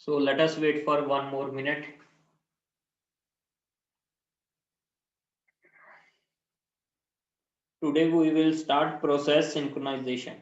So let us wait for 1 more minute. Today we will start process synchronization.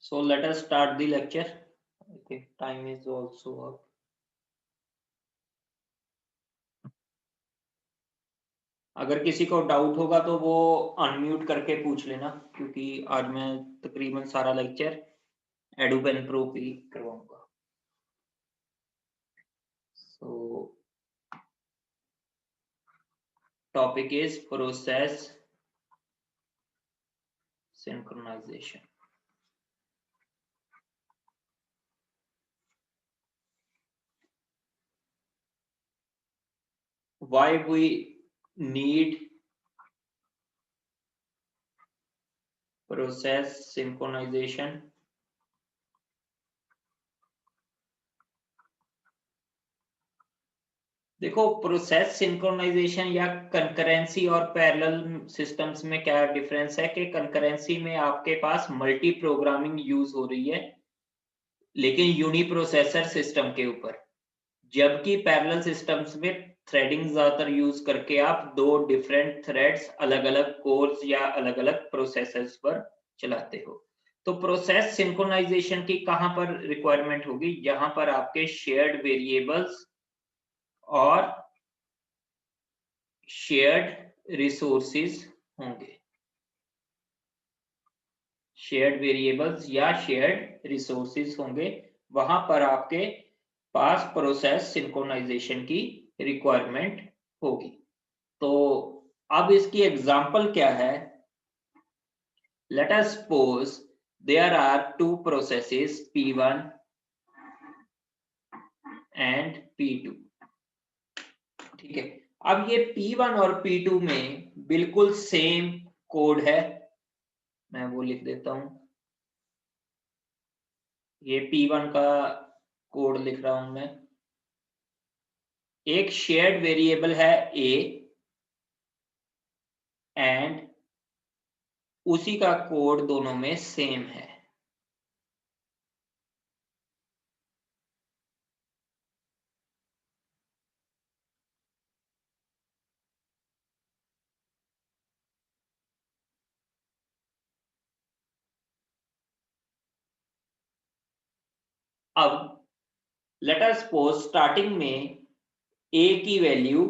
So let us start the lecture. I think time is also up. अगर किसी को doubt होगा तो वो unmute करके पूछ लेना, क्योंकि आज मैं तकरीबन सारा लेक्चर एडोपेन प्रो पे करवाऊंगा. So topic is process synchronization. Why we need process synchronization? देखो, प्रोसेस सिंक्रोनाइजेशन या कंकरेंसी और पैरेलल सिस्टम्स में क्या डिफरेंस है कि कंकरेंसी में आपके पास मल्टी प्रोग्रामिंग यूज हो रही है लेकिन यूनिप्रोसेसर सिस्टम के ऊपर, जबकि पैरेलल सिस्टम्स में थ्रेडिंग ज्यादातर यूज करके आप दो डिफरेंट थ्रेड्स अलग अलग कोर्स या अलग अलग प्रोसेसर्स पर चलाते हो. तो प्रोसेस सिंक्रोनाइजेशन की कहां पर रिक्वायरमेंट होगी? जहां पर आपके शेयर्ड वेरिएबल्स और शेयर्ड रिसोर्सेज होंगे. शेयर्ड वेरिएबल्स या शेयर्ड रिसोर्सेज होंगे, वहां पर आपके पास प्रोसेस सिंक्रोनाइजेशन की रिक्वायरमेंट होगी. तो अब इसकी एग्जांपल क्या है? Let us suppose there are two processes P1 and P2. ठीक है, अब ये P1 और P2 में बिल्कुल सेम कोड है. मैं वो लिख देता हूं. ये P1 का कोड लिख रहा हूं मैं. एक शेयर्ड वेरिएबल है A एंड उसी का कोड दोनों में सेम है. अब लेट अस सपोज स्टार्टिंग में A की वैल्यू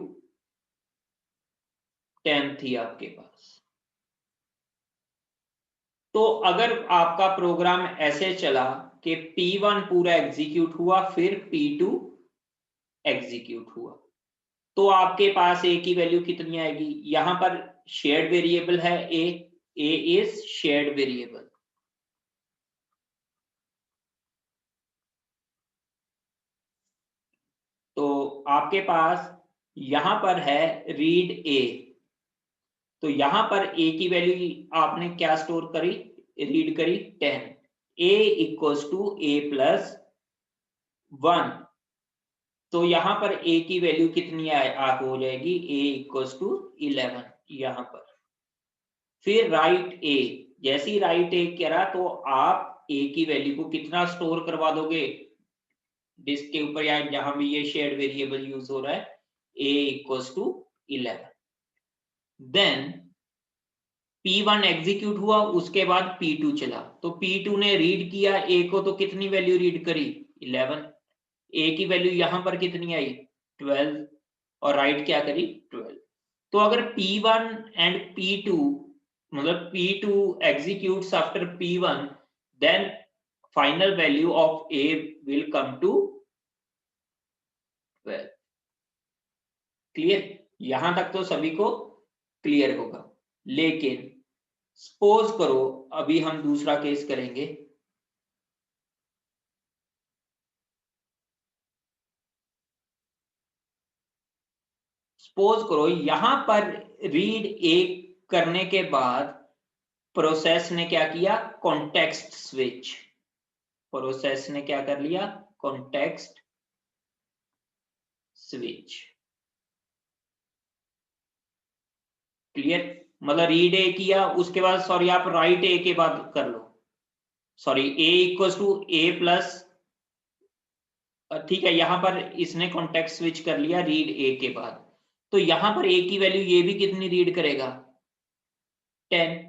10 थी आपके पास. तो अगर आपका प्रोग्राम ऐसे चला कि P1 पूरा एग्जीक्यूट हुआ फिर P2 एग्जीक्यूट हुआ, तो आपके पास A की वैल्यू कितनी आएगी? यहां पर शेयर्ड वेरिएबल है A इज शेयर्ड वेरिएबल. तो आपके पास यहां पर है रीड A. तो यहां पर A की वैल्यू आपने क्या स्टोर करी? रीड करी 10. A equals to A plus 1. तो यहां पर A की वैल्यू कितनी हो जाएगी? A इक्वल्स टू 11 यहां पर. फिर राइट A. जैसे ही राइट ए करा तो आप ए की वैल्यू को कितना स्टोर करवा दोगे डिस्क के ऊपर, या जहां भी ये शेयर्ड वेरिएबल यूज हो रहा है, a equals to 11। Then P1 execute हुआ, उसके बाद P2 चला, तो P2 ने रीड किया A को, तो कितनी वैल्यू रीड करी 11। A की वैल्यू यहां पर कितनी आई 12, और राइट क्या करी 12। तो अगर P1 एंड P2 मतलब P2 executes after P1, then final value of A will come to 12। Clear? यहां तक तो सभी को क्लियर होगा। लेकिन सपोज करो, अभी हम दूसरा केस करेंगे। सपोज करो यहां पर रीड ए करने के बाद प्रोसेस ने क्या किया, कॉन्टेक्स्ट स्विच। प्रोसेस ने क्या कर लिया, कॉन्टेक्स्ट स्विच। क्लियर? मतलब रीड ए किया, उसके बाद सॉरी आप राइट ए के बाद कर लो, sorry A equals to A plus, ठीक है, यहां पर इसने कॉन्टेक्स्ट स्विच कर लिया रीड ए के बाद, तो यहां पर ए की वैल्यू ये भी कितनी रीड करेगा 10।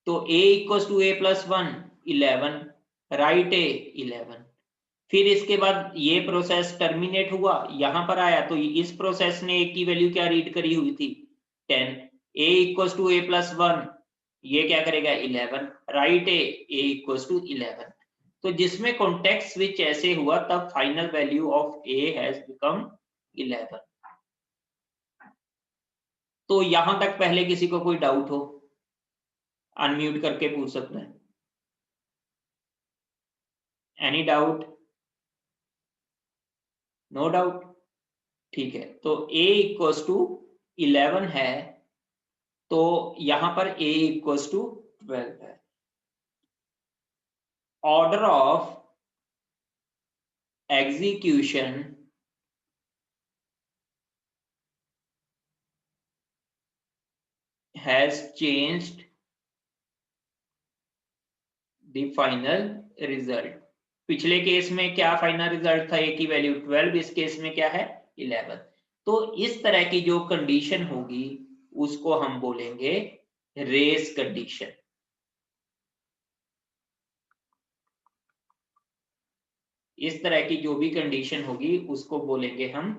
तो a equals to A plus 1 11, right A 11। फिर इसके बाद ये प्रोसेस टर्मिनेट हुआ, यहां पर आया, तो इस प्रोसेस ने a की वैल्यू क्या रीड करी हुई थी 10। a equals to A plus 1, ये क्या करेगा 11, राइट ए इक्वल्स टू 11। तो जिसमें कॉन्टेक्स्ट स्विच ऐसे हुआ तब final value of a has become 11। तो यहां तक पहले किसी को कोई डाउट हो, अनम्यूट करके पूछ सकते हैं। Any doubt? No doubt? ठीक है, तो a इक्वल्स टू 11 है, तो यहां पर a इक्वल्स टू 12 है। Order of execution has changed the final result. पिछले केस में क्या फाइनल रिजल्ट था, a की वैल्यू 12, इस केस में क्या है 11। तो इस तरह की जो कंडीशन होगी उसको हम बोलेंगे रेस कंडीशन। इस तरह की जो भी कंडीशन होगी उसको बोलेंगे हम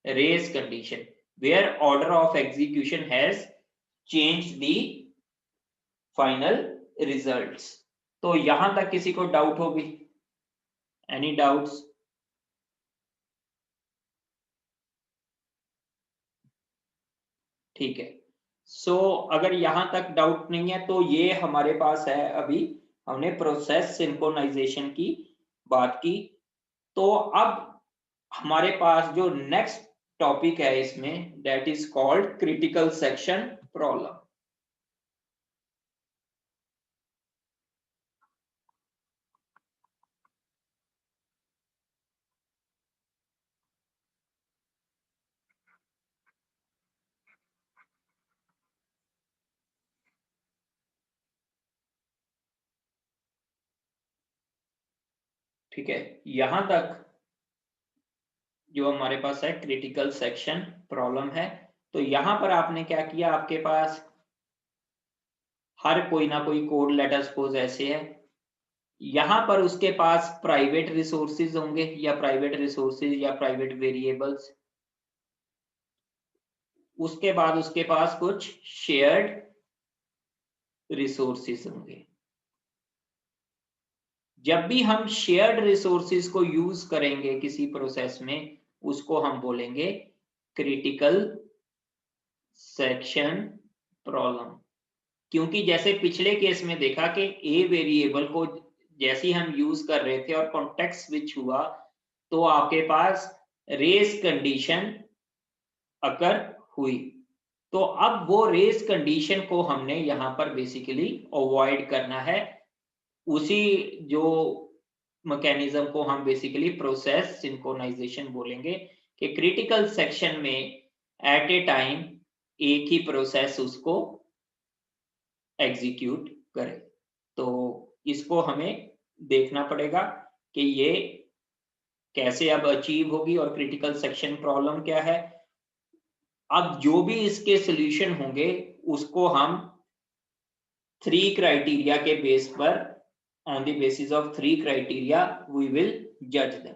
race condition, where order of execution has changed the final results. तो यहां तक किसी को डाउट होगी? Any doubts? ठीक है, सो अगर यहां तक डाउट नहीं है तो ये हमारे पास है, अभी हमने प्रोसेस सिंक्रोनाइजेशन की बात की। तो अब हमारे पास जो नेक्स्ट टॉपिक है इसमें, that is called critical section problem. ठीक है, यहां तक जो हमारे पास है क्रिटिकल सेक्शन प्रॉब्लम है। तो यहां पर आपने क्या किया, आपके पास हर कोई ना कोई कोड लेटर सपोज ऐसे है, यहां पर उसके पास प्राइवेट रिसोर्सेज होंगे या प्राइवेट रिसोर्सेज या प्राइवेट वेरिएबल्स, उसके बाद उसके पास कुछ शेयर्ड रिसोर्सेज होंगे। जब भी हम शेयर्ड रिसोर्सेज को यूज करेंगे किसी प्रोसेस में, उसको हम बोलेंगे क्रिटिकल सेक्शन प्रॉब्लम। क्योंकि जैसे पिछले केस में देखा कि ए वेरिएबल को जैसे ही हम यूज कर रहे थे और कॉन्टेक्स्ट स्विच हुआ, तो आपके पास रेस कंडीशन अकर हुई। तो अब वो रेस कंडीशन को हमने यहां पर बेसिकली अवॉइड करना है। उसी जो मैकेनिज्म को हम बेसिकली प्रोसेस सिंक्रोनाइजेशन बोलेंगे, कि क्रिटिकल सेक्शन में एट ए टाइम एक ही प्रोसेस उसको एग्जीक्यूट करे। तो इसको हमें देखना पड़ेगा कि ये कैसे अब अचीव होगी और क्रिटिकल सेक्शन प्रॉब्लम क्या है। अब जो भी इसके सॉल्यूशन होंगे उसको हम 3 क्राइटेरिया के बेस पर, on the basis of 3 criteria we will जज देम।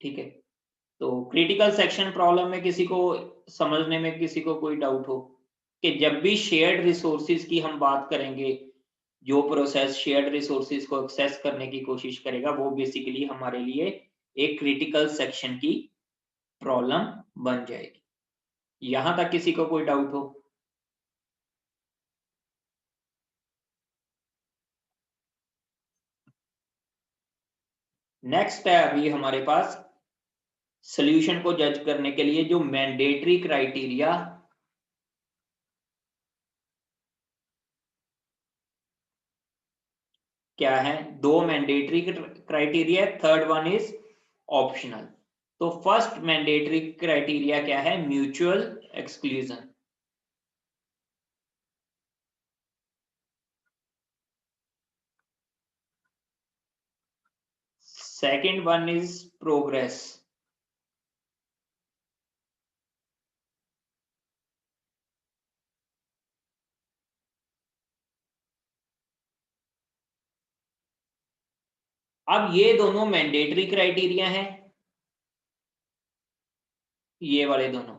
ठीक है, तो क्रिटिकल सेक्शन प्रॉब्लम में किसी को समझने में किसी को कोई डाउट हो कि जब भी शेयर्ड रिसोर्सेज की हम बात करेंगे, जो प्रोसेस शेयर्ड रिसोर्सेज को एक्सेस करने की कोशिश करेगा वो बेसिकली हमारे लिए एक क्रिटिकल सेक्शन की प्रॉब्लम बन जाएगी। यहां तक किसी को कोई डाउट हो? नेक्स्ट है अभी हमारे पास सॉल्यूशन को जज करने के लिए जो मैंडेटरी क्राइटेरिया क्या है। 2 mandatory criteria, third one is optional. तो फर्स्ट मैंडेटरी क्राइटेरिया क्या है? Mutual exclusion. Second one is progress. अब ये दोनों मैंडेटरी क्राइटेरिया हैं, ये वाले दोनों,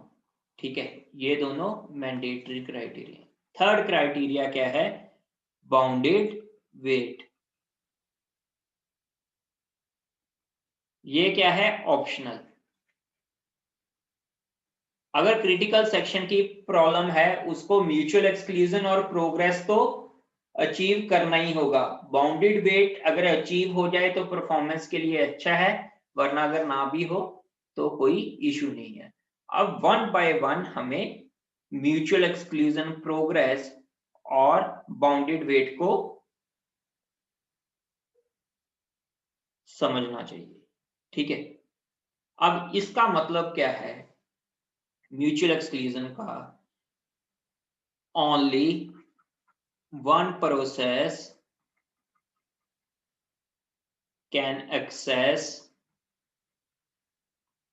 ठीक है, ये दोनों मैंडेटरी क्राइटेरिया। थर्ड क्राइटेरिया क्या है? Bounded wait. ये क्या है? ऑप्शनल। अगर क्रिटिकल सेक्शन की प्रॉब्लम है उसको म्यूचुअल एक्सक्लूजन और प्रोग्रेस तो अचीव करना ही होगा। बाउंडेड वेट अगर अचीव हो जाए तो परफॉर्मेंस के लिए अच्छा है, वरना अगर ना भी हो तो कोई इशू नहीं है। अब वन बाय वन हमें म्यूचुअल एक्सक्लूजन, प्रोग्रेस और बाउंडेड वेट को समझना चाहिए। ठीक है, अब इसका मतलब क्या है म्यूचुअल एक्सक्लूजन का? Only one process can access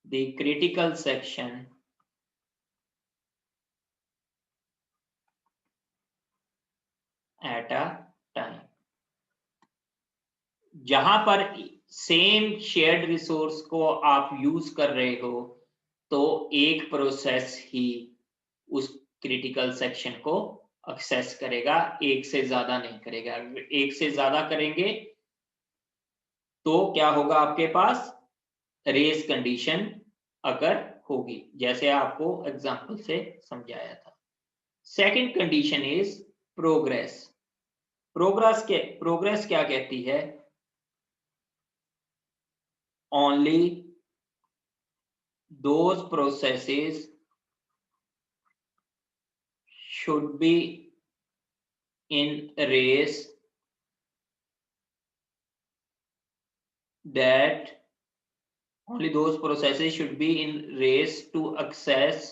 the critical section at a time। जहां पर सेम शेयर्ड रिसोर्स को आप यूज कर रहे हो तो एक प्रोसेस ही उस क्रिटिकल सेक्शन को एक्सेस करेगा, एक से ज्यादा नहीं करेगा। एक से ज्यादा करेंगे तो क्या होगा? आपके पास रेस कंडीशन अगर होगी, जैसे आपको एग्जांपल से समझाया था। Second condition is progress. Progress क्या कहती है? Only those processes should be in race that only those processes should be in race to access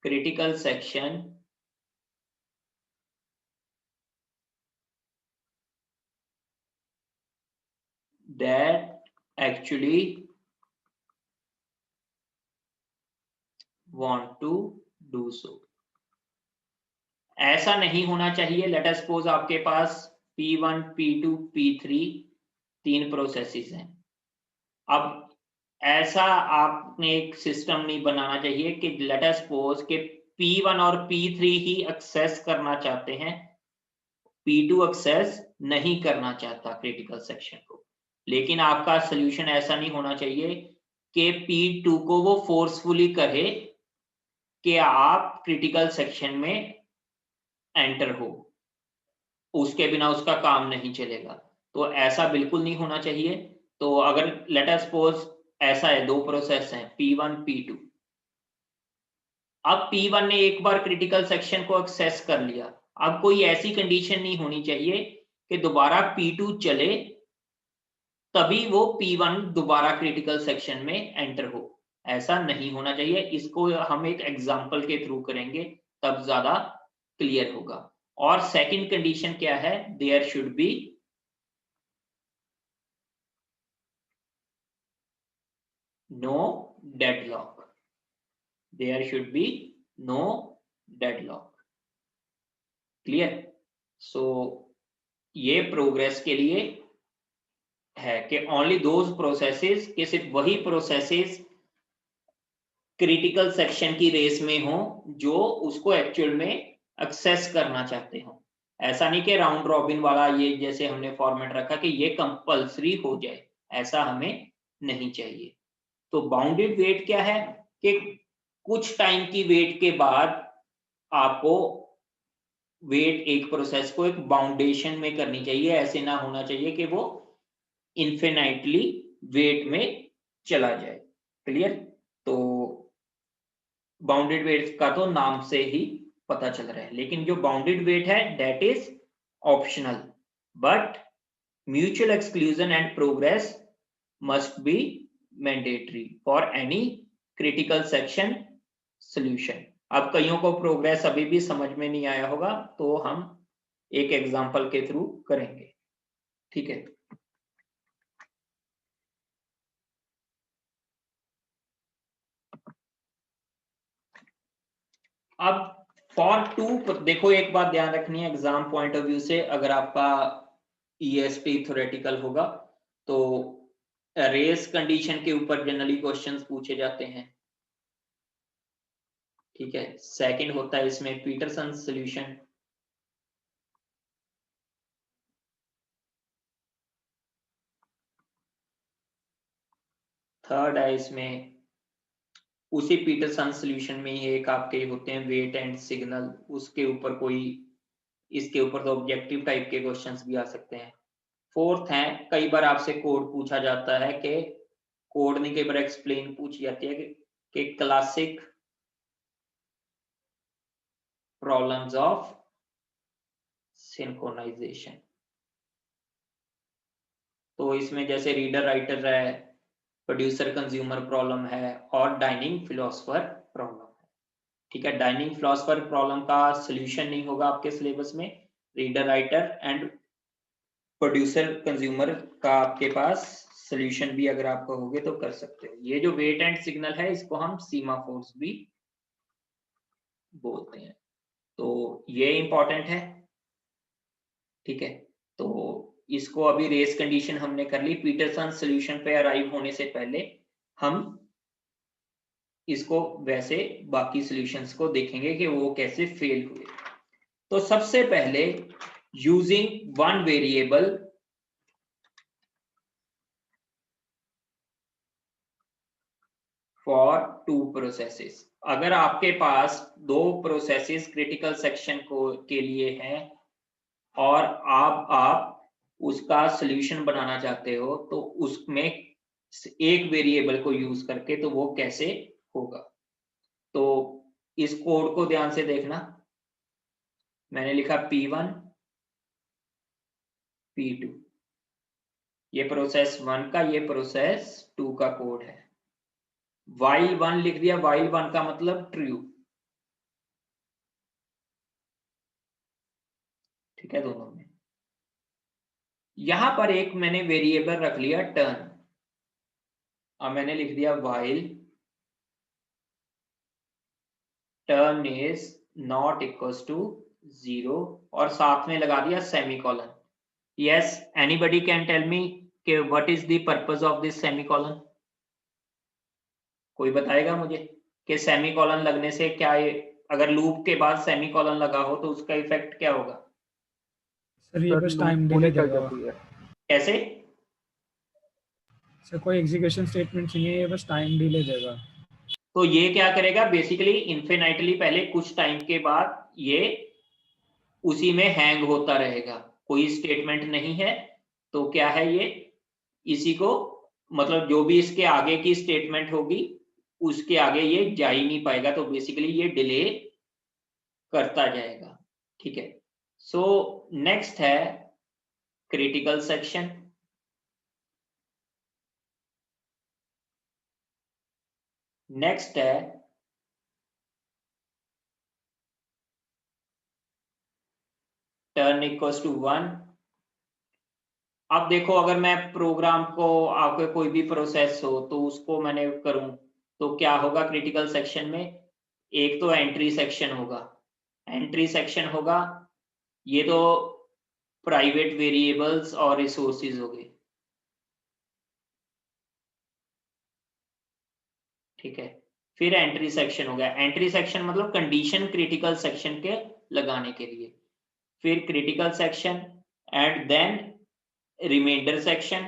critical section that actually want to do so। ऐसा नहीं होना चाहिए। लेट अस सपोज आपके पास P1, P2, P3 3 processes हैं। अब ऐसा आपने एक सिस्टम नहीं बनाना चाहिए कि लेट अस सपोज कि P1 और P3 ही एक्सेस करना चाहते हैं, P2 एक्सेस नहीं करना चाहता क्रिटिकल सेक्शन को। लेकिन आपका सॉल्यूशन ऐसा नहीं होना चाहिए कि P2 को वो फोर्सफुली कहे कि आप क्रिटिकल सेक्शन में एंटर हो, उसके बिना उसका काम नहीं चलेगा। तो ऐसा बिल्कुल नहीं होना चाहिए। तो अगर लेट अस सपोज ऐसा है, 2 प्रोसेस हैं P1, P2। अब P1 ने एक बार क्रिटिकल सेक्शन को एक्सेस कर लिया, अब कोई ऐसी कंडीशन नहीं होनी चाहिए कि दोबारा P2 चले तभी वो P1 दोबारा क्रिटिकल सेक्शन में एंटर हो। ऐसा नहीं होना चाहिए। इसको हम एक एग्जांपल के थ्रू करेंगे तब ज्यादा क्लियर होगा। और सेकंड कंडीशन क्या है, there should be no deadlock, there should be no deadlock. Clear? So ये प्रोग्रेस के लिए है कि ओनली दोज प्रोसेसेस, कि सिर्फ वही प्रोसेसेस क्रिटिकल सेक्शन की रेस में हो जो उसको एक्चुअल में एक्सेस करना चाहते हो। ऐसा नहीं कि राउंड रॉबिन वाला ये जैसे हमने फॉर्मेट रखा कि ये कंपल्सरी हो जाए, ऐसा हमें नहीं चाहिए। तो बाउंडेड वेट क्या है कि कुछ टाइम की वेट के बाद आपको वेट एक प्रोसेस को एक बाउंडेशन में करनी चाहिए, ऐसे ना होना चाहिए कि वो इन्फिनाइटली वेट में चला जाए। क्लियर? तो बाउंडेड वेट का तो नाम से ही पता चल रहा है, लेकिन जो बाउंडेड वेट है that is optional, but mutual exclusion and progress must be mandatory for any critical section solution. अब कईयों को प्रोग्रेस अभी भी समझ में नहीं आया होगा, तो हम एक एग्जांपल के थ्रू करेंगे। ठीक है? अब फॉर टू देखो, एक बात ध्यान रखनी है एग्जाम पॉइंट ऑफ व्यू से, अगर आपका ईएसपी थ्योरेटिकल होगा तो रेस कंडीशन के ऊपर जनरली क्वेश्चंस पूछे जाते हैं। ठीक है? सेकंड होता है इसमें पीटरसन सॉल्यूशन, थर्ड है इसमें उसी पीटरसन सॉल्यूशन में ही एक आपके होते हैं वेट एंड सिग्नल, उसके ऊपर कोई, इसके ऊपर तो ऑब्जेक्टिव टाइप के क्वेश्चंस भी आ सकते हैं। फोर्थ है, कई बार आपसे कोड पूछा जाता है कि कोड नहीं, कई बार एक्सप्लेन पूछी जाती है कि क्लासिक प्रॉब्लम्स ऑफ सिंक्रोनाइजेशन। तो इसमें जैसे रीडर राइटर है, प्रोड्यूसर कंज्यूमर प्रॉब्लम है और डाइनिंग फिलोसफर प्रॉब्लम है। ठीक है? डाइनिंग फिलोसफर प्रॉब्लम का सॉल्यूशन नहीं होगा आपके सिलेबस में, reader writer and producer consumer का आपके पास सॉल्यूशन भी अगर आप कहोगे तो कर सकते हो। ये जो वेट एंड सिग्नल है इसको हम सीमाफोर्स भी बोलते हैं, तो ये इंपॉर्टेंट है। ठीक है? तो इसको अभी रेस कंडीशन हमने कर ली, पीटरसन सॉल्यूशन पे अराइव होने से पहले हम इसको वैसे बाकी सॉल्यूशंस को देखेंगे कि वो कैसे फेल हुए। तो सबसे पहले using one variable for two processes. अगर आपके पास दो प्रोसेसेस क्रिटिकल सेक्शन को के लिए हैं और आप उसका सॉल्यूशन बनाना चाहते हो, तो उसमें एक वेरिएबल को यूज करके तो वो कैसे होगा। तो इस कोड को ध्यान से देखना, मैंने लिखा P1 P2, ये प्रोसेस 1 का, ये प्रोसेस 2 का कोड है। while 1 लिख दिया, while 1 का मतलब ट्रू। ठीक है? दोनों में यहां पर एक मैंने वेरिएबल रख लिया टर्न, अब मैंने लिख दिया while turn is not equals to 0 और साथ में लगा दिया semicolon. Yes, anybody can tell me कि what is the purpose of this semicolon? कोई बताएगा मुझे कि सेमीकोलन लगने से क्या है, अगर लूप के बाद सेमीकोलन लगा हो तो उसका इफेक्ट क्या होगा? सर ये बस टाइम डिले देगा। कैसे? सर कोई एग्जीक्यूशन स्टेटमेंट नहीं है, ये बस टाइम डिले देगा। तो ये क्या करेगा बेसिकली, इन्फिनाइटली पहले कुछ टाइम के बाद ये उसी में हैंग होता रहेगा, कोई स्टेटमेंट नहीं है तो क्या है ये, इसी को मतलब जो भी इसके आगे की स्टेटमेंट होगी उसके आगे ये जा ही नहीं पाएगा, तो बेसिकली ये डिले करता जाएगा। ठीक है? सो नेक्स्ट है क्रिटिकल सेक्शन। नेक्स्ट है टर्न इक्वल्स टू 1। अब देखो अगर मैं प्रोग्राम को आपके कोई भी प्रोसेस हो तो उसको मैंने करूं तो क्या होगा क्रिटिकल सेक्शन में, एक तो एंट्री सेक्शन होगा, एंट्री सेक्शन होगा, ये तो प्राइवेट वेरिएबल्स और रिसोर्सेज हो गए, ठीक है। फिर एंट्री सेक्शन हो गया, एंट्री सेक्शन मतलब कंडीशन क्रिटिकल सेक्शन के लगाने के लिए, फिर critical section and then remainder section,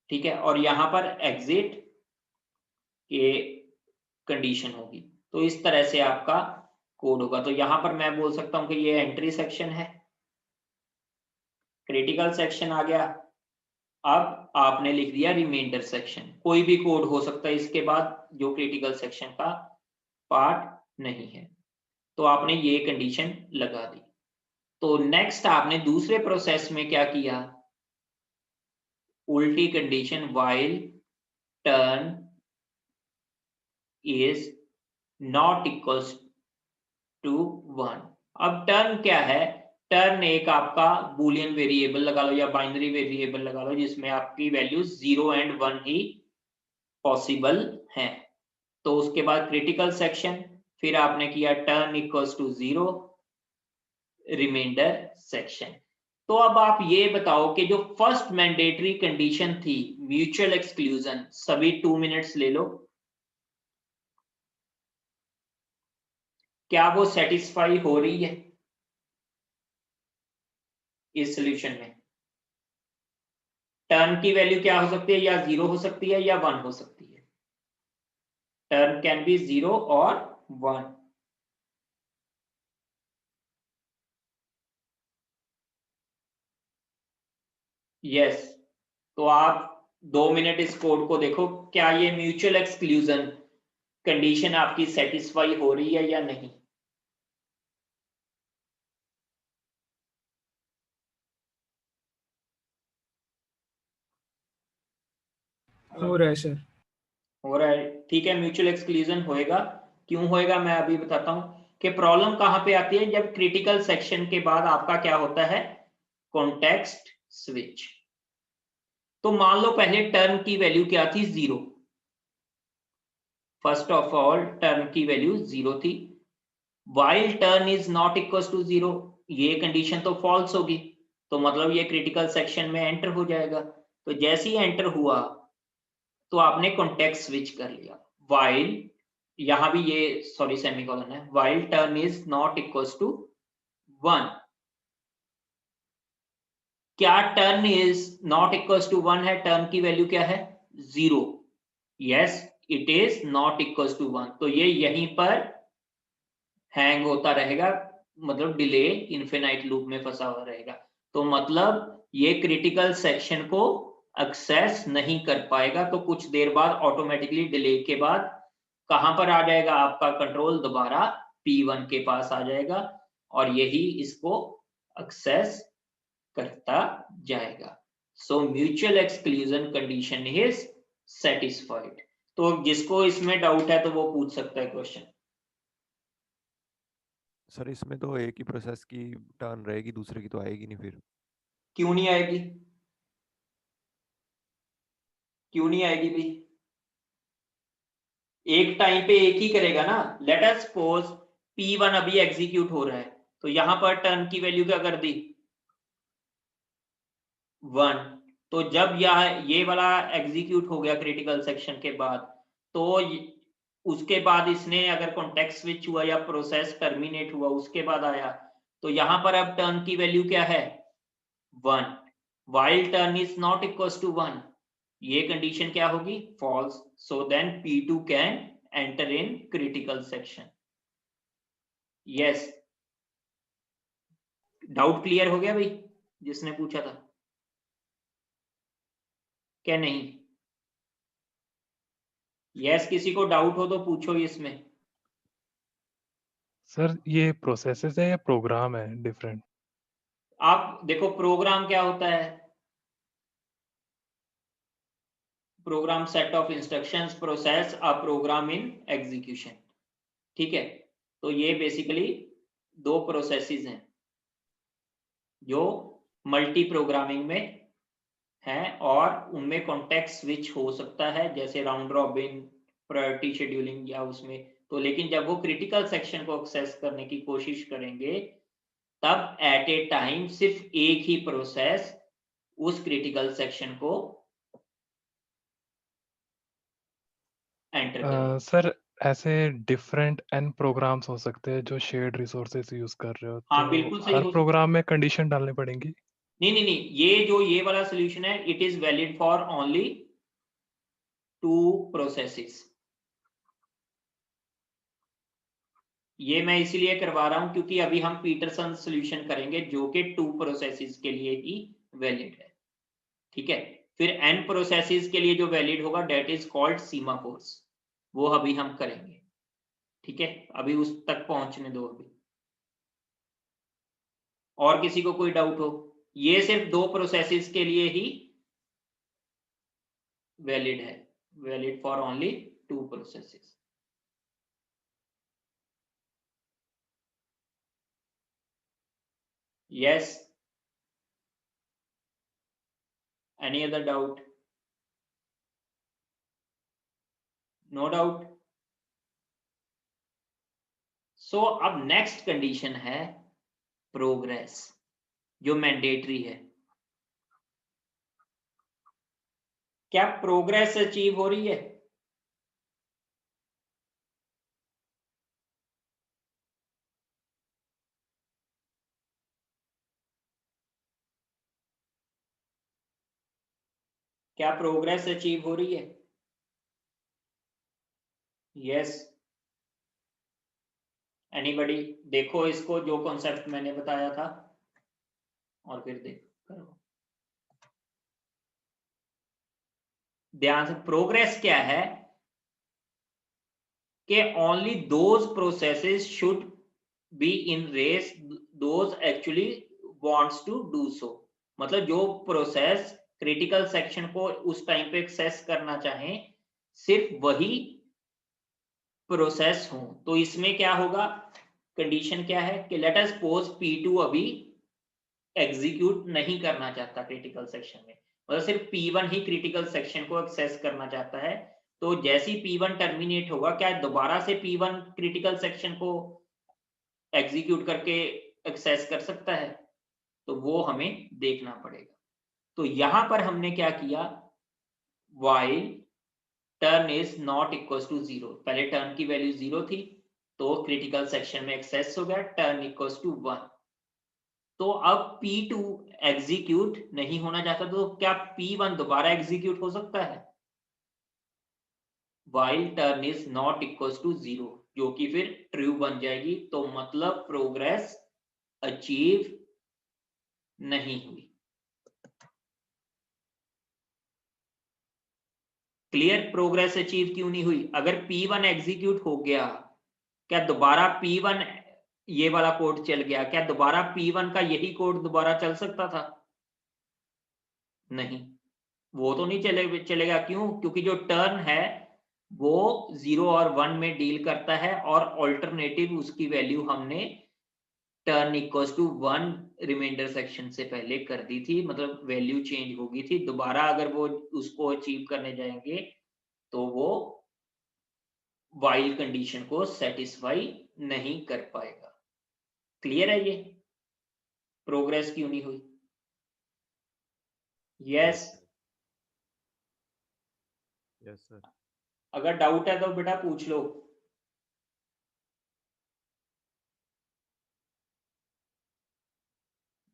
ठीक है, और यहां पर एग्जिट के कंडीशन होगी। तो इस तरह से आपका कोड होगा। तो यहां पर मैं बोल सकता हूं कि ये एंट्री सेक्शन है, क्रिटिकल सेक्शन आ गया। अब आपने लिख दिया रिमाइंडर सेक्शन, कोई भी कोड हो सकता है इसके बाद जो क्रिटिकल सेक्शन का पार्ट नहीं है, तो आपने ये कंडीशन लगा दी। तो नेक्स्ट आपने दूसरे प्रोसेस में क्या किया, उल्टी condition, while turn is not equals to 1। अब टर्न क्या है, टर्न एक आपका बूलियन वेरिएबल लगा लो या बाइनरी वेरिएबल लगा लो जिसमें आपकी वैल्यूज 0 एंड 1 ही पॉसिबल हैं। तो उसके बाद क्रिटिकल सेक्शन, फिर आपने किया turn equals to 0, remainder section. तो अब आप ये बताओ कि जो फर्स्ट मैंडेटरी कंडीशन थी म्यूचुअल एक्सक्लूजन, सभी 2 मिनट्स ले लो, क्या वो सेटिस्फाई हो रही है इस सॉल्यूशन में? टर्न की वैल्यू क्या हो सकती है, या 0 हो सकती है या 1 हो सकती है। टर्न कैन बी 0 और 1। यस, तो आप 2 मिनट इस कोड को देखो, क्या ये म्यूचुअल एक्सक्लूजन कंडीशन आपकी सेटिस्फाई हो रही है या नहीं। हो रहा है सर। हो रहा है, ठीक है, म्यूचुअल एक्सक्लूजन होएगा। क्यों होएगा मैं अभी बताता हूं कि प्रॉब्लम कहां पे आती है, जब क्रिटिकल सेक्शन के बाद आपका क्या होता है, कॉन्टेक्स्ट स्विच। तो मान लो पहले टर्न की वैल्यू क्या थी, 0। फर्स्ट ऑफ ऑल टर्न की वैल्यू 0 थी, while turn is not equals to 0, ये कंडीशन तो फॉल्स होगी, तो मतलब ये क्रिटिकल सेक्शन में एंटर हो जाएगा। तो जैसे ही एंटर हुआ तो आपने कॉन्टेक्स्ट स्विच कर लिया, while, यहां भी ये सॉरी सेमीकोलन है, while turn is not equals to 1। क्या turn is not equals to 1 है, टर्न की वैल्यू क्या है, 0। Yes, it is not equals to 1, तो ये यहीं पर हैंग होता रहेगा, मतलब डिले इनफिनाइट लूप में फंसा हुआ रहेगा। तो मतलब ये क्रिटिकल सेक्शन को एक्सेस नहीं कर पाएगा, तो कुछ देर बाद ऑटोमेटिकली डिले के बाद कहां पर आ जाएगा, आपका कंट्रोल दोबारा P1 के पास आ जाएगा और यही इसको एक्सेस करता जाएगा। So mutual exclusion condition is satisfied. तो जिसको इसमें डाउट है तो वो पूछ सकता है क्वेश्चन। सर इसमें तो एक ही प्रोसेस की टर्न रहेगी, दूसरे की तो आएगी नहीं फिर। क्यों नहीं आएगी, क्यों नहीं आएगी भाई, एक टाइम पे एक ही करेगा ना। लेट अस सपोज P1 अभी एग्जीक्यूट हो रहा है, तो यहां पर टर्न की वैल्यू क्या कर दी, 1। तो जब ये वाला एग्जीक्यूट हो गया क्रिटिकल सेक्शन के बाद, तो उसके बाद इसने अगर कॉन्टेक्स्ट स्विच हुआ या प्रोसेस टर्मिनेट हुआ उसके बाद आया, तो यहां पर अब टर्न की वैल्यू क्या है, 1। while turn is not equals to 1, ये कंडीशन क्या होगी, false, so then P2 can enter in critical section। yes, doubt clear हो गया भाई जिसने पूछा था, क्या नहीं? yes, किसी को डाउट हो तो पूछो इसमें। सर ये प्रोसेसेस है या प्रोग्राम है डिफरेंट? आप देखो प्रोग्राम क्या होता है, program set of instructions, process a program in execution, ठीक है। तो ये बेसिकली दो प्रोसेसेस हैं जो मल्टी प्रोग्रामिंग में हैं और उनमें कॉन्टेक्स्ट स्विच हो सकता है, जैसे राउंड रॉबिन, प्रायोरिटी शेड्यूलिंग या उसमें। तो लेकिन जब वो क्रिटिकल सेक्शन को एक्सेस करने की कोशिश करेंगे तब एट ए टाइम सिर्फ एक ही प्रोसेस उस क्रिटिकल सेक्शन को एंटर करेगी। सर ऐसे डिफरेंट एन प्रोग्राम्स हो सकते हैं जो शेयर्ड रिसोर्सेज यूज कर रहे हो, हाँ तो बिल्कुल सही हर हो सकता प्रोग्राम में कंडीशन डालनी पड़ेंगी? नहीं, ये वाला सोल्यूशन है, it is valid for only 2 processes. ये मैं इसीलिए करवा रहा हूं क्योंकि अभी हम पीटरसन सोल्यूशन करेंगे जो कि 2 प्रोसेसेस के लिए ही वैलिड है, ठीक है। फिर n प्रोसेसेस के लिए जो वैलिड होगा दैट इज कॉल्ड सीमाफोर्स, वो अभी हम करेंगे, ठीक है। अभी उस तक पहुंचने दो अभी। और किसी को कोई डाउट हो? ये सिर्फ 2 प्रोसेसेस के लिए ही वैलिड है, valid for only 2 processes. Yes. Any other doubt? No doubt. So अब नेक्स्ट कंडीशन है प्रोग्रेस, जो मैंडेटरी है। क्या प्रोग्रेस अचीव हो रही है? क्या प्रोग्रेस अचीव हो रही है? यस। एनीबडी? देखो इसको, जो कॉन्सेप्ट मैंने बताया था और फिर करो ध्यान से। प्रोग्रेस क्या है कि only those processes should be in race those actually wants to do so. मतलब जो प्रोसेस क्रिटिकल सेक्शन को उस टाइम पे एक्सेस करना चाहे सिर्फ वही प्रोसेस हो। तो इसमें क्या होगा, कंडीशन क्या है कि लेट अस सपोज P2 अभी एग्जीक्यूट नहीं करना चाहता क्रिटिकल सेक्शन में, मतलब सिर्फ P1 ही क्रिटिकल सेक्शन को एक्सेस करना चाहता है। तो जैसे ही P1 टर्मिनेट होगा, क्या दोबारा से P1 क्रिटिकल सेक्शन को एग्जीक्यूट करके एक्सेस कर सकता है? तो वो हमें देखना पड़ेगा। तो यहां पर हमने क्या किया, while turn is not equal to 0, पहले टर्न की वैल्यू 0 थी तो क्रिटिकल सेक्शन में एक्सेस हो गया, टर्न इक्वल टू 1। तो अब P2 एग्जीक्यूट नहीं होना चाहता, तो क्या P1 दोबारा एग्जीक्यूट हो सकता है? while turn is not equal to 0, जो कि फिर ट्रू बन जाएगी। तो मतलब प्रोग्रेस अचीव नहीं हुई। क्लियर? प्रोग्रेस अचीव क्यों नहीं हुई? अगर P1 एग्जीक्यूट हो गया, क्या दोबारा P1 ये वाला कोड चल गया, क्या दोबारा P1 का यही कोड दोबारा चल सकता था? नहीं, वो तो नहीं चलेगा। क्यों? क्योंकि जो टर्न है वो 0 और 1 में डील करता है और ऑल्टरनेटिव उसकी वैल्यू हमने turn equal to 1 remainder section से पहले कर दी थी, मतलब वैल्यू चेंज हो गई थी। दोबारा अगर वो उसको अचीव करने जाएंगे तो वो वाइल कंडीशन को सेटिस्फाई नहीं कर पाएगा। क्लियर है? ये प्रोग्रेस क्यों नहीं हुई? यस। Yes sir. अगर डाउट है तो बेटा पूछ लो।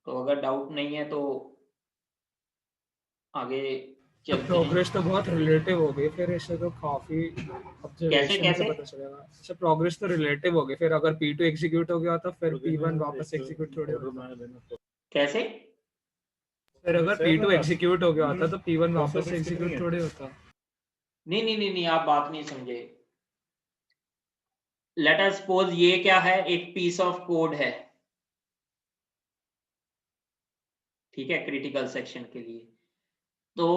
तो अगर डाउट नहीं है तो आगे तो चलते हैं। प्रोग्रेस तो बहुत रिलेटिव हो गई, फिर इससे तो काफी ऑब्जर्वेशन कैसे? से पता चलेगा। अच्छा, प्रोग्रेस तो रिलेटिव हो गई, फिर अगर P2 एग्जीक्यूट हो गया तो फिर P1 वापस एग्जीक्यूट थोड़ी होता। कैसे? फिर अगर P2 एग्जीक्यूट हो गया होता तो P1 वापस एग्जीक्यूट थोड़ी होता। नहीं, आप बात नहीं समझे। लेट अस सपोज ये क्या है, एक पीस ऑफ कोड है, ठीक है, क्रिटिकल सेक्शन के लिए। तो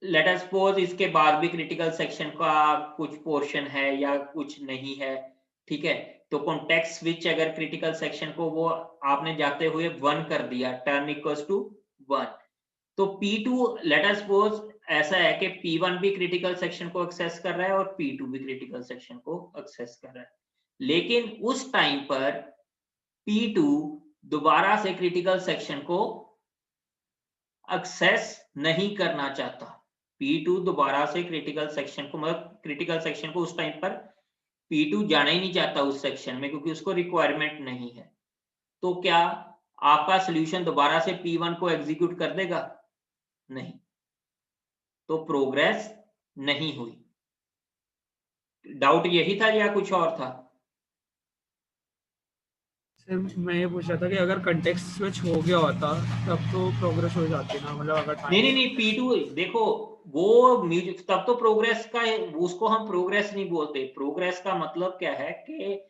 लेट अस सपोज इसके बाद भी क्रिटिकल सेक्शन का कुछ पोर्शन है या कुछ नहीं है, ठीक है। तो कॉन्टेक्स्ट स्विच अगर क्रिटिकल सेक्शन को वो आपने जाते हुए 1 कर दिया, टर्न इक्वल्स टू 1, तो P2 लेट अस सपोज ऐसा है कि P1 भी क्रिटिकल सेक्शन को एक्सेस कर रहा है और P2 भी क्रिटिकल सेक्शन को एक्सेस कर रहा है, लेकिन उस टाइम पर P2 दोबारा से क्रिटिकल सेक्शन को एक्सेस नहीं करना चाहता। P2 दोबारा से क्रिटिकल सेक्शन को, मतलब क्रिटिकल सेक्शन को उस टाइम पर P2 जाना ही नहीं चाहता उस सेक्शन में, क्योंकि उसको रिक्वायरमेंट नहीं है। तो क्या आपका सॉल्यूशन दोबारा से P1 को एग्जीक्यूट कर देगा? नहीं, तो प्रोग्रेस नहीं हुई। डाउट यही था या कुछ और था? सर मैं ये पूछ रहा था कि अगर कंटेक्स्ट स्विच हो गया होता तब तो प्रोग्रेस हो जाती ना, मतलब अगर नहीं, P2 देखो वो म्यूजिक तब तो प्रोग्रेस का, उसको हम प्रोग्रेस नहीं बोलते। प्रोग्रेस का मतलब क्या है कि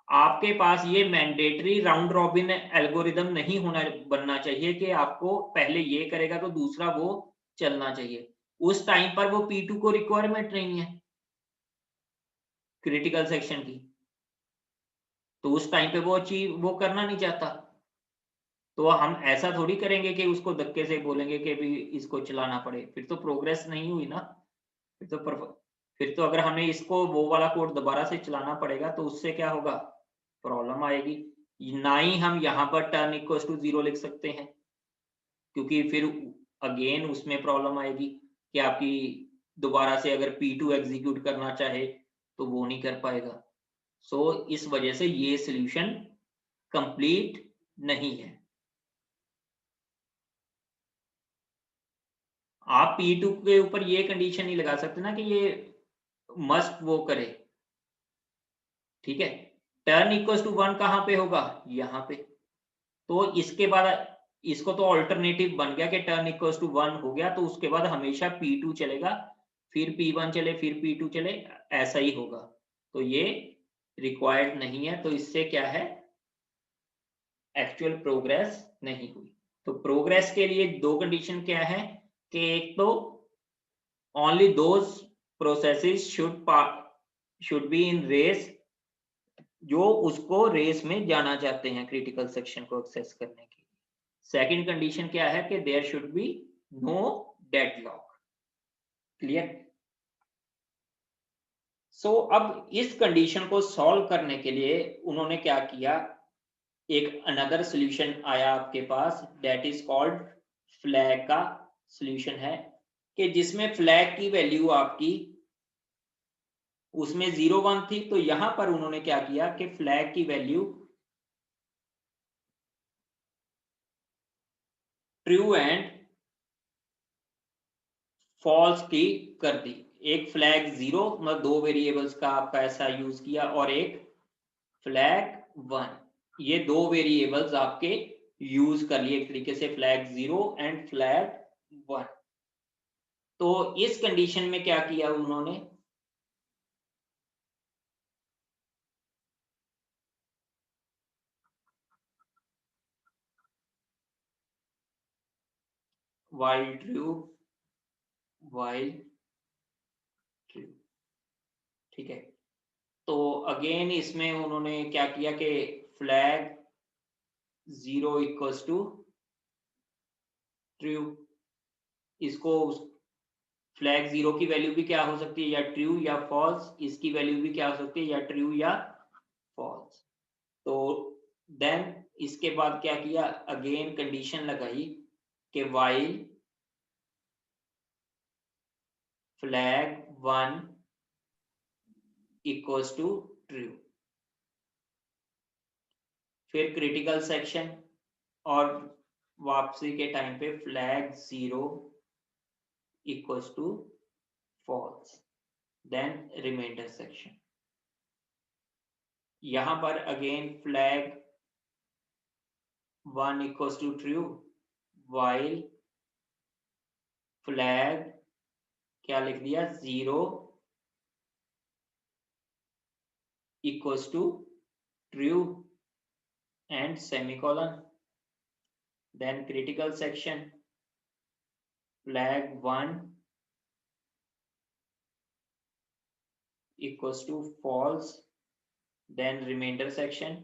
आपके पास ये मैंडेटरी राउंड रॉबिन एल्गोरिदम नहीं होना, बनना चाहिए कि आपको पहले ये करेगा तो दूसरा वो चलना चाहिए। उस टाइम पर वो P2 को रिक्वायरमेंट नहीं है क्रिटिकल सेक्शन की, तो उस टाइम पे वो वो करना नहीं चाहता। तो हम ऐसा थोड़ी करेंगे कि उसको धक्के से बोलेंगे कि भी इसको चलाना पड़े, फिर तो प्रोग्रेस नहीं हुई ना। फिर तो अगर हमें इसको वो वाला कोड दोबारा से चलाना पड़ेगा तो उससे क्या होगा, प्रॉब्लम आएगी। ना ही हम यहाँ पर टर्न इक्वल्स टू 0 लिख सकते हैं, क्योंकि फिर अगेन उसमें प्रॉब्लम आएगी कि आपकी दोबारा से अगर P2 एग्जीक्यूट करना चाहे तो वो नहीं कर पाएगा। सो इस वजह से ये सॉल्यूशन कंप्लीट नहीं है। आप P2 के ऊपर ये कंडीशन नहीं लगा सकते ना कि ये मस्ट वो करे, ठीक है। टर्न इक्वल्स टू 1 कहाँ पे होगा, यहाँ पे। तो इसके बाद इसको तो ऑल्टरनेटिव बन गया कि टर्न इक्वल्स टू 1 हो गया, तो उसके बाद हमेशा P2 चलेगा, फिर P1 चले, फिर P2 चले, ऐसा ही होगा। तो ये रिक्वायर्ड नहीं है, तो इससे क्या है, एक्चुअल प्रोग्रेस नहीं हुई। तो प्रोग्रेस के लिए दो कंडीशन क्या है कि एक तो only those processes should be in race, जो उसको रेस में जाना चाहते हैं क्रिटिकल सेक्शन को एक्सेस करने के लिए। सेकंड कंडीशन क्या है कि there should be no deadlock. Clear? So अब इस कंडीशन को सॉल्व करने के लिए उन्होंने क्या किया, एक अनदर सॉल्यूशन आया आपके पास, दैट इज कॉल्ड फ्लैग का सॉल्यूशन है, कि जिसमें फ्लैग की वैल्यू आपकी उसमें 0 1 थी, तो यहां पर उन्होंने क्या किया कि फ्लैग की वैल्यू ट्रू एंड फॉल्स की कर दी। एक फ्लैग 0, मतलब दो वेरिएबल्स का आपका ऐसा यूज किया, और एक फ्लैग 1, ये दो वेरिएबल्स आपके यूज कर लिए एक तरीके से, फ्लैग 0 एंड फ्लैग 1। तो इस कंडीशन में क्या किया उन्होंने, while true, ठीक है। तो अगेन इसमें उन्होंने क्या किया कि फ्लैग 0 इक्वल्स टू ट्रू, इसको फ्लैग 0 की वैल्यू भी क्या हो सकती है, या ट्रू या फॉल्स, इसकी वैल्यू भी क्या हो सकती है, या ट्रू या फॉल्स। तो देन इसके बाद क्या किया, अगेन कंडीशन लगाई कि while flag 1 equals to true, फिर क्रिटिकल सेक्शन और वापसी के टाइम पे flag 0 equals to false, then remainder section. यहां पर again flag 1 equals to true, while flag क्या लिख दिया, 0 equals to true and semicolon, then critical section flag 1 equals to false, then remainder section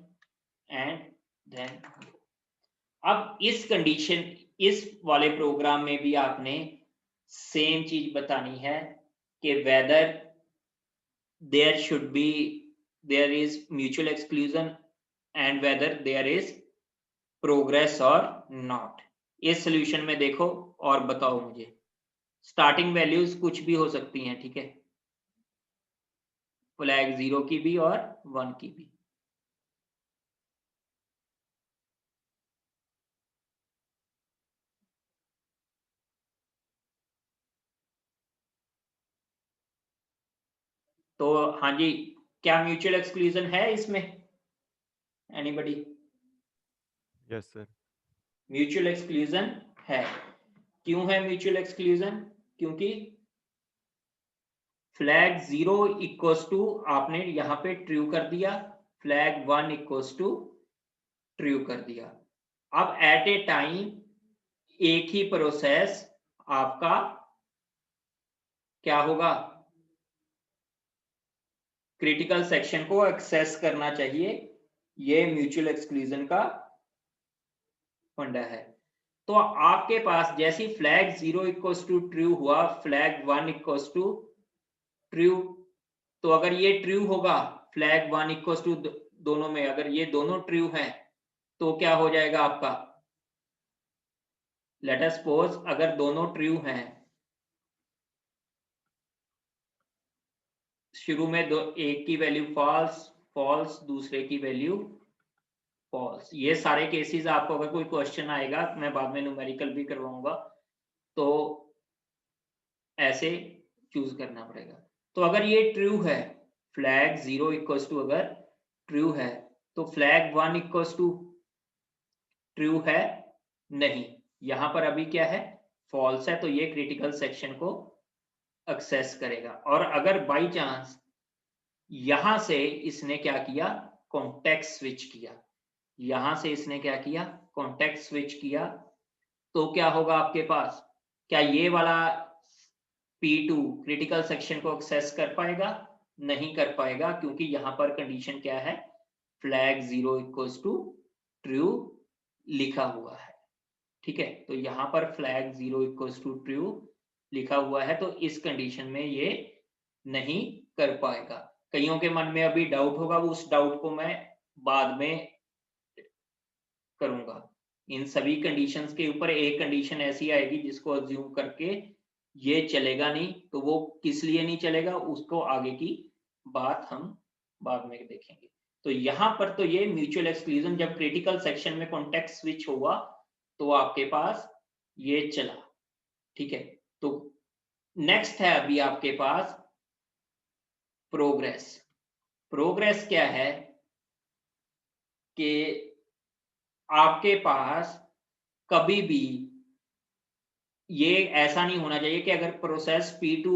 and then अब इस condition इस वाले programme में भी आपने सेम चीज बतानी है कि whether there is mutual exclusion and whether there is progress or not। इस सॉल्यूशन में देखो और बताओ मुझे। स्टार्टिंग वैल्यूज कुछ भी हो सकती हैं, ठीक है, फ्लैग 0 की भी और 1 की भी। तो हाँ जी, क्या म्यूचुअल एक्सक्लूजन है इसमें? Anybody? Yes sir. Mutual exclusion है। क्यों है म्यूचुअल एक्सक्लूजन? क्योंकि फ्लैग 0 इक्वल्स टू आपने यहां पे ट्रू कर दिया, फ्लैग 1 इक्वल्स टू ट्रू कर दिया। अब एट ए टाइम एक ही प्रोसेस आपका क्या होगा, क्रिटिकल सेक्शन को एक्सेस करना चाहिए। ये म्यूचुअल एक्सक्लूजन का फंडा है। तो आपके पास जैसी फ्लैग 0 इक्वल्स टू ट्रू हुआ, फ्लैग 1 इक्वल्स टू ट्रू, तो अगर ये ट्रू होगा फ्लैग 1 इक्वल्स टू दोनों में, अगर ये दोनों ट्रू हैं तो क्या हो जाएगा आपका, लेट अस सपोज अगर दोनों ट्रू हैं, शुरू में एक की वैल्यू फॉल्स फॉल्स, दूसरे की वैल्यू फॉल्स। ये सारे केसेस आपको अगर कोई क्वेश्चन आएगा, मैं बाद में न्यूमेरिकल भी करवाऊंगा, तो ऐसे चूज करना पड़ेगा। तो अगर ये ट्रू है, फ्लैग 0 इक्वल्स टू अगर ट्रू है, तो फ्लैग 1 इक्वल्स टू ट्रू है नहीं, यहां पर अभी क्या है, फॉल्स है, तो ये क्रिटिकल सेक्शन को एक्सेस करेगा। और अगर बाई चांस यहां से इसने क्या किया, कॉन्टेक्स्ट स्विच किया, यहां से इसने क्या किया, कॉन्टेक्स्ट स्विच किया, तो क्या होगा आपके पास, क्या ये वाला P2 क्रिटिकल सेक्शन को एक्सेस कर पाएगा? नहीं कर पाएगा, क्योंकि यहां पर कंडीशन क्या है, फ्लैग 0 इक्वल्स टू ट्रू लिखा हुआ है, ठीक है। तो यहां पर फ्लैग 0 इक्वल्स टू ट्रू लिखा हुआ है, तो इस कंडीशन में ये नहीं कर पाएगा। कईयों के मन में अभी डाउट होगा, उस डाउट को मैं बाद में करूंगा। इन सभी कंडीशंस के ऊपर एक कंडीशन ऐसी आएगी जिसको अज्यूम करके ये चलेगा नहीं, तो वो किस लिए नहीं चलेगा, उसको आगे की बात हम बाद में देखेंगे। तो यहां पर तो ये म्यूचुअल एक्सक्लूजन जब क्रिटिकल सेक्शन में कॉन्टेक्स्ट स्विच हुआ तो आपके पास ये चला, ठीक है। तो नेक्स्ट है अभी आपके पास प्रोग्रेस। प्रोग्रेस क्या है कि आपके पास कभी भी ये ऐसा नहीं होना चाहिए कि अगर प्रोसेस P2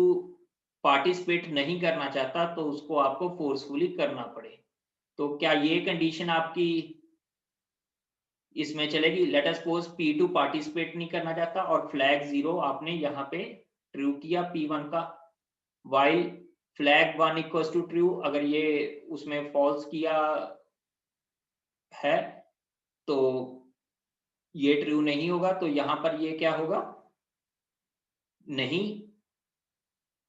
पार्टिसिपेट नहीं करना चाहता तो उसको आपको फोर्सफुली करना पड़े। तो क्या ये कंडीशन आपकी इसमें चलेगी? Late us suppose P2 participate नहीं करना चाहता और फ्लैग 0 आपने यहाँ पे ट्रू किया P1 का, while flag 1 equals to true, अगर ये उसमें फॉल्स किया है तो ये ट्रू नहीं होगा, तो यहां पर ये क्या होगा, नहीं,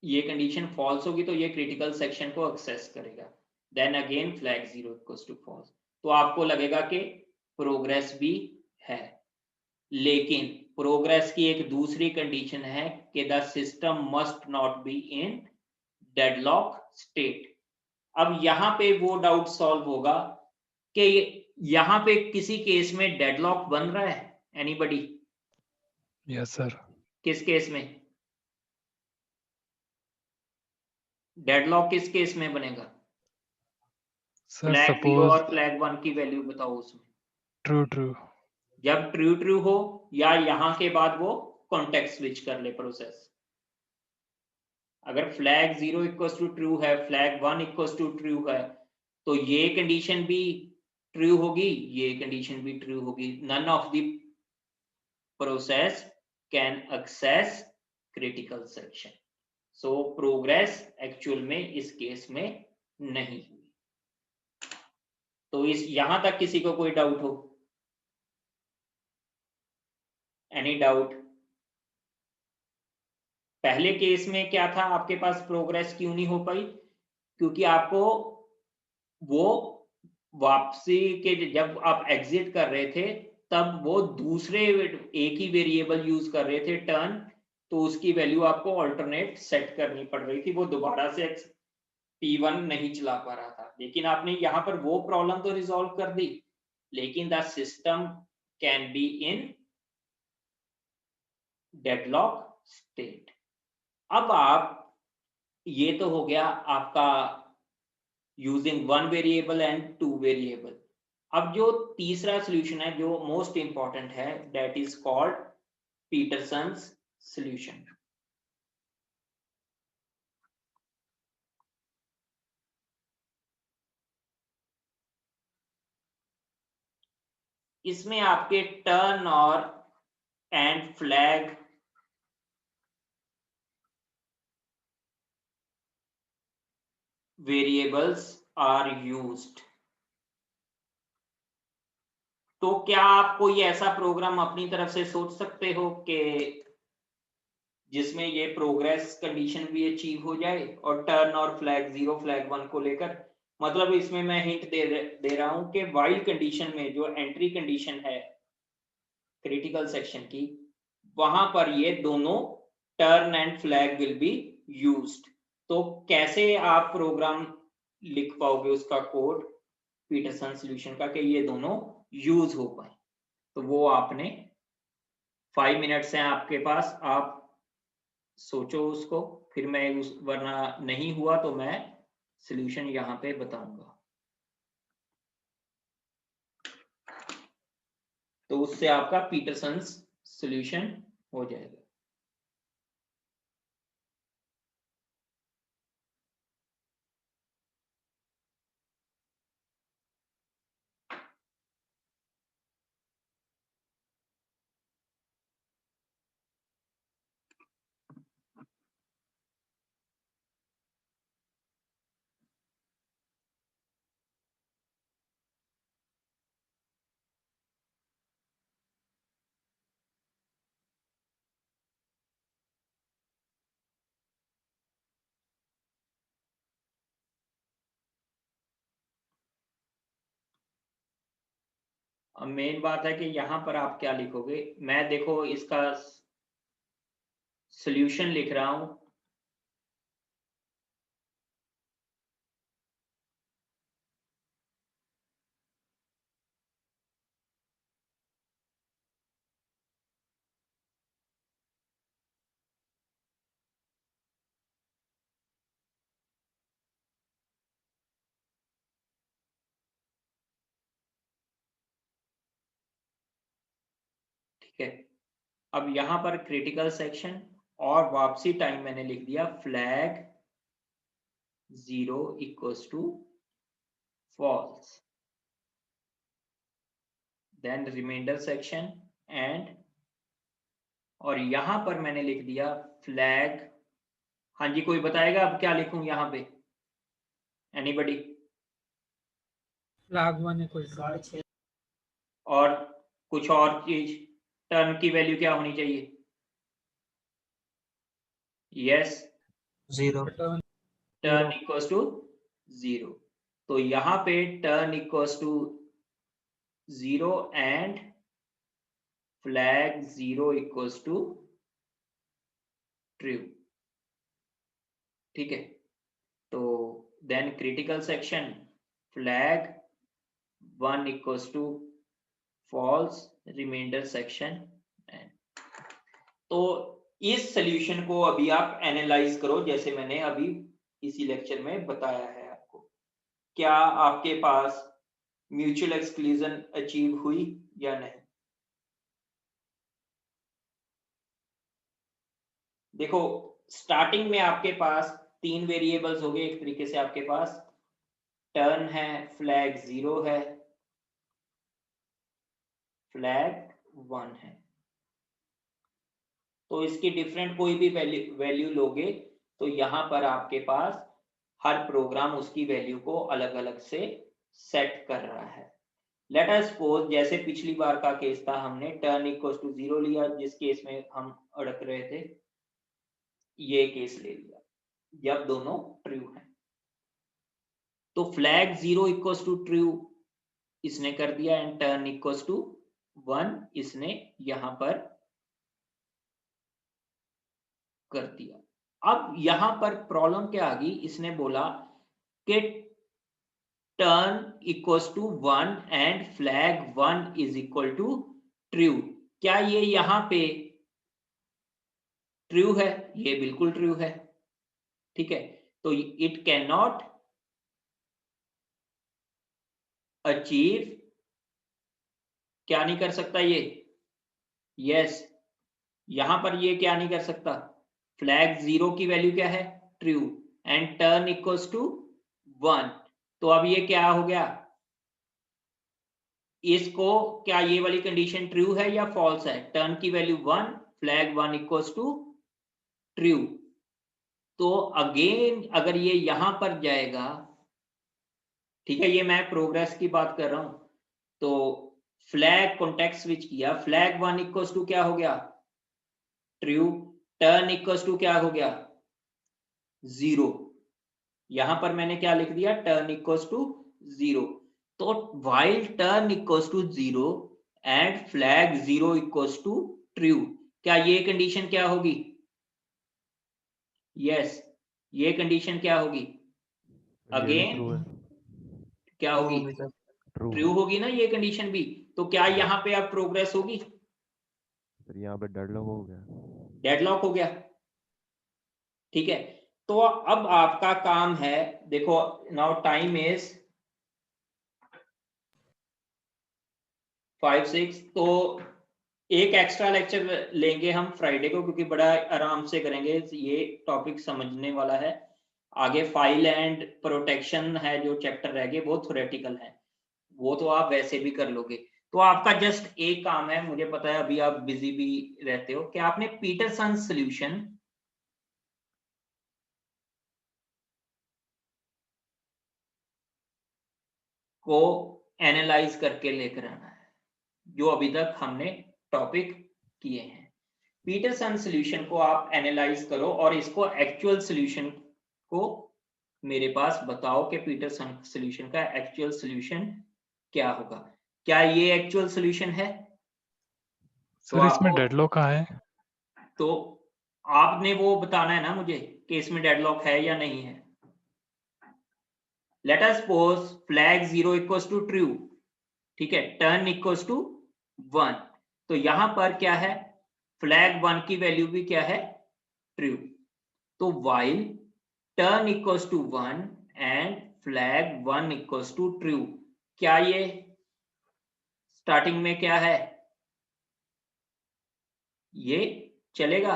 ये कंडीशन फॉल्स होगी तो ये क्रिटिकल सेक्शन को एक्सेस करेगा, then again flag 0 equals to false. तो आपको लगेगा कि प्रोग्रेस भी है, लेकिन प्रोग्रेस की एक दूसरी कंडीशन है कि the system must not be in deadlock state. अब यहां पे वो डाउट सॉल्व होगा कि यहां पे किसी केस में डेडलॉक बन रहा है, एनीबॉडी? Yes sir. किस केस में डेडलॉक, किस केस में बनेगा? सर फ्लैग 0 सपोज और फ्लैग 1 की वैल्यू बताओ उसमें। True true. जब ट्रू ट्रू हो या यहां के बाद वो कॉन्टेक्स्ट स्विच कर ले प्रोसेस। अगर फ्लैग 0 इक्वल्स टू ट्रू है, फ्लैग 1 इक्वल्स टू ट्रू है, तो ये कंडीशन भी ट्रू होगी, ये कंडीशन भी ट्रू होगी। None of the process can access critical section. So progress actual में इस केस में नहीं हुई। तो इस यहां तक किसी को कोई डाउट हो? Any doubt? पहले केस में क्या था, आपके पास प्रोग्रेस क्यों नहीं हो पाई? क्योंकि आपको वो वापसी के जब आप एग्जिट कर रहे थे तब वो दूसरे एक ही वेरिएबल यूज कर रहे थे टर्न, तो उसकी वैल्यू आपको अल्टरनेट सेट करनी पड़ रही थी, वो दोबारा से P1 नहीं चला पा रहा था। लेकिन आपने यहाँ पर वो प्रॉब्लम तो रिजॉल्व कर दी, लेकिन the system can be in deadlock state. अब आप, ये तो हो गया आपका using one variable and two variable. अब जो तीसरा सॉल्यूशन है जो मोस्ट इंपॉर्टेंट है, that is called Peterson's solution. इसमें आपके टर्न और and flag variables are used. तो क्या आप कोई ऐसा प्रोग्राम अपनी तरफ से सोच सकते हो कि जिसमें ये प्रोग्रेस कंडीशन भी अचीव हो जाए और टर्न और फ्लैग 0 फ्लैग 1 को लेकर? मतलब इसमें मैं हिंट दे रहा हूं कि वाइल कंडीशन में जो एंट्री कंडीशन है क्रिटिकल सेक्शन की, वहां पर ये दोनों turn and flag will be used. तो कैसे आप प्रोग्राम लिख पाओगे उसका कोड पीटरसन सॉल्यूशन का कि ये दोनों यूज हो पाए? तो वो आपने 5 मिनट्स हैं आपके पास, आप सोचो उसको, फिर मैं वरना नहीं हुआ तो मैं सॉल्यूशन यहाँ पे बताऊंगा। तो उससे आपका पीटरसन्स सॉल्यूशन हो जाएगा। अब मेन बात है कि यहाँ पर आप क्या लिखोगे। मैं देखो इसका सॉल्यूशन लिख रहा हूं, ठीक है। अब यहाँ पर क्रिटिकल सेक्शन और वापसी टाइम मैंने लिख दिया flag 0 equals to false, then remainder section end, और यहां पर मैंने लिख दिया फ्लैग, हाँ जी कोई बताएगा अब क्या लिखूं यहाँ पे? एनीबडी? फ्लैग 1 इक्वल और कुछ और चीज, टर्न की वैल्यू क्या होनी चाहिए? Yes, 0 turn equals to 0। तो यहाँ पे turn equals to 0 and flag 0 equals to true, ठीक है। तो then critical section flag 1 equals to false, remainder section end. तो इस सॉल्यूशन को अभी आप एनालाइज करो जैसे मैंने अभी इसी लेक्चर में बताया है आपको। क्या आपके पास म्यूचुअल एक्सक्लूजन अचीव हुई या नहीं? देखो स्टार्टिंग में आपके पास 3 वेरिएबल्स हो गए, एक तरीके से आपके पास टर्न है, फ्लैग 0 है, फ्लैग 1 है। तो इसकी डिफरेंट कोई भी वैल्यू लोगे तो यहां पर आपके पास हर प्रोग्राम उसकी वैल्यू को अलग अलग से सेट कर रहा है। लेट अस सपोज जैसे पिछली बार का केस था, हमने टर्न इक्वल टू 0 लिया, जिस केस में हम अड़क रहे थे, ये केस ले लिया जब दोनों ट्रू हैं। तो फ्लैग 0 इक्वल टू ट्रू इसने कर दिया एंड टर्न इक्वल टू 1 इसने यहां पर कर दिया। अब यहां पर प्रॉब्लम क्या आ गई, इसने बोला कि turn equal to 1 and flag 1 is equal to true. क्या ये यहां पे ट्रू है? ये बिल्कुल ट्रू है, ठीक है। तो इट कैन नॉट अचीव, क्या नहीं कर सकता ये? यस, यहां पर ये क्या नहीं कर सकता? फ्लैग 0 की वैल्यू क्या है? True and turn equals to 1। तो अब ये क्या हो गया, इसको क्या ये वाली कंडीशन ट्रू है या फॉल्स है? टर्न की value 1, flag 1 equals to true. तो अगेन अगर ये यहां पर जाएगा, ठीक है, ये मैं प्रोग्रेस की बात कर रहा हूं, तो फ्लैग कॉन्टेक्स्ट स्विच किया, फ्लैग 1 इक्वल्स टू क्या हो गया? ट्रू। टर्न इक्वल्स टू क्या हो गया? 0। यहां पर मैंने क्या लिख दिया? Turn equals to 0। तो while turn equals to 0 and flag 0 equals to true, क्या ये कंडीशन क्या होगी? यस, ये कंडीशन क्या होगी? ये भी अगेन ट्रू है। क्या होगी? ट्रू ट्रू होगी ना ये कंडीशन भी। तो क्या यहाँ पे अब प्रोग्रेस होगी? फिर यहाँ पे डेडलॉक हो गया। डेडलॉक हो गया, ठीक है। तो अब आपका काम है, देखो नाउ टाइम इज 5-6, तो एक एक्स्ट्रा लेक्चर लेंगे हम फ्राइडे को, क्योंकि बड़ा आराम से करेंगे, ये टॉपिक समझने वाला है। आगे फाइल एंड प्रोटेक्शन है जो चैप्टर रह गए, वो थ्योरेटिकल है, वो तो आप वैसे भी कर लोगे। तो आपका जस्ट एक काम है, मुझे पता है अभी आप बिजी भी रहते हो, कि आपने पीटरसन सॉल्यूशन को एनालाइज करके लेकर आना है, जो अभी तक हमने टॉपिक किए हैं। पीटरसन सॉल्यूशन को आप एनालाइज करो और इसको एक्चुअल सॉल्यूशन को मेरे पास बताओ कि पीटरसन सॉल्यूशन का एक्चुअल सॉल्यूशन क्या होगा। क्या ये एक्चुअल सॉल्यूशन है? सर तो इसमें आपको डेडलॉक कहाँ है? तो आपने वो बताना है ना मुझे कि इसमें डेडलॉक है या नहीं है। Let us suppose flag 0 equals to true, ठीक है, टर्न इक्वल्स टू 1। तो यहां पर क्या है? फ्लैग 1 की वैल्यू भी क्या है? ट्रू। तो while turn equals to 1 and flag 1 equals to true, क्या ये स्टार्टिंग में क्या है? ये चलेगा?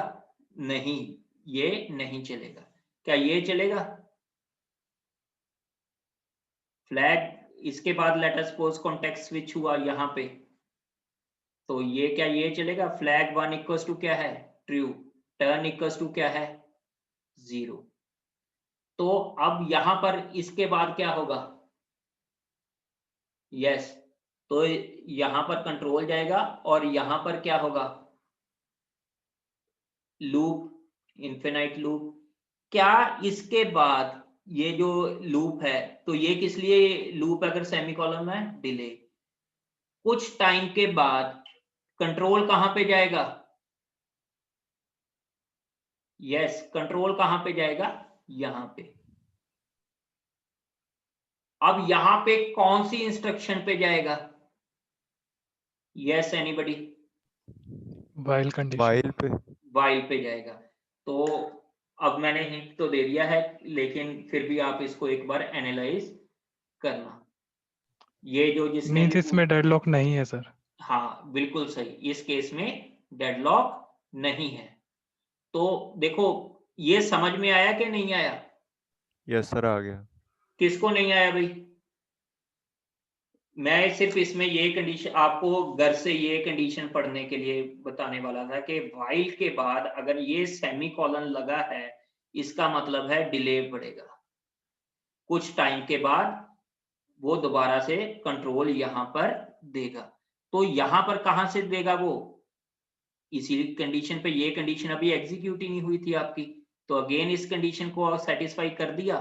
नहीं, ये नहीं चलेगा। क्या ये चलेगा? फ्लैग इसके बाद late us suppose context switch हुआ यहां पे, तो ये क्या ये चलेगा? फ्लैग 1 इक्वल्स टू क्या है? ट्रू। टर्न इक्वल्स टू क्या है? 0। तो अब यहां पर इसके बाद क्या होगा? यस, तो यहां पर कंट्रोल जाएगा और यहां पर क्या होगा? Loop, infinite loop. क्या इसके बाद ये जो लूप है, तो ये किस लिए लूप अगर सेमीकोलन में? डिले। कुछ टाइम के बाद कंट्रोल कहां पे जाएगा? यस, कंट्रोल कहां पे जाएगा? यहां पे। अब यहां पे कौन सी इंस्ट्रक्शन पे जाएगा? Yes anybody? While condition. While पे। वाइल पे जाएगा। तो अब मैंने हिंट तो दे दिया है, लेकिन फिर भी आप इसको एक बार एनालाइज करना। ये जो जिसने मीन्स भी इसमें डेडलॉक नहीं है सर? हाँ बिल्कुल सही, इस केस में डेडलॉक नहीं है। तो देखो ये समझ में आया कि नहीं आया? यस सर, आ गया। किसको नहीं आया भाई? मैं सिर्फ इसमें ये कंडीशन आपको घर से ये कंडीशन पढ़ने के लिए बताने वाला था कि व्हाइल के बाद अगर ये सेमीकोलन लगा है, इसका मतलब है डिले पड़ेगा। कुछ टाइम के बाद वो दोबारा से कंट्रोल यहाँ पर देगा। तो यहाँ पर कहाँ से देगा वो? इसी कंडीशन पे, ये कंडीशन अभी एग्जीक्यूट ही नहीं हुई थी आपकी, तो अगेन इस कंडीशन को सेटिस्फाई कर दिया।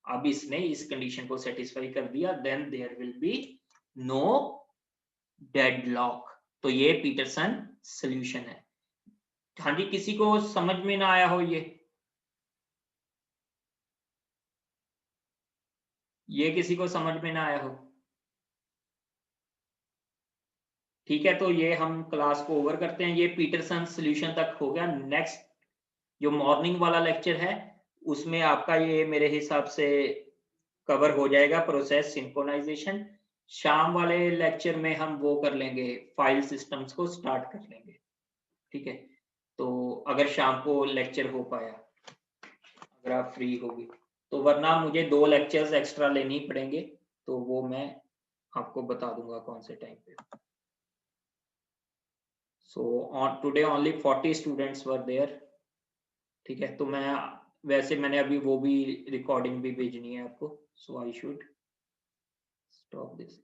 अब इसने इस कंडीशन को सेटिस्फाई कर दिया, then there will be no deadlock. तो ये पीटरसन सॉल्यूशन है। हाँ जी, किसी को समझ में ना आया हो ये किसी को समझ में ना आया हो? ठीक है, तो ये हम क्लास को ओवर करते हैं। ये पीटरसन सॉल्यूशन तक हो गया। नेक्स्ट जो मॉर्निंग वाला लेक्चर है उसमें आपका ये मेरे हिसाब से कवर हो जाएगा, प्रोसेस सिंक्रोनाइजेशन। शाम वाले लेक्चर में हम वो कर लेंगे, फाइल सिस्टम्स को स्टार्ट कर लेंगे। ठीक है, तो अगर शाम को लेक्चर हो पाया, अगर आप फ्री होगी तो, वरना मुझे 2 लेक्चर्स एक्स्ट्रा लेने ही पड़ेंगे, तो वो मैं आपको बता दूंगा कौन से टाइम पे। So on today only 40 students were there. ठीक है, तो मैं वैसे मैंने अभी वो भी रिकॉर्डिंग भी भेजनी है आपको, सो आई शुड स्टॉप दिस।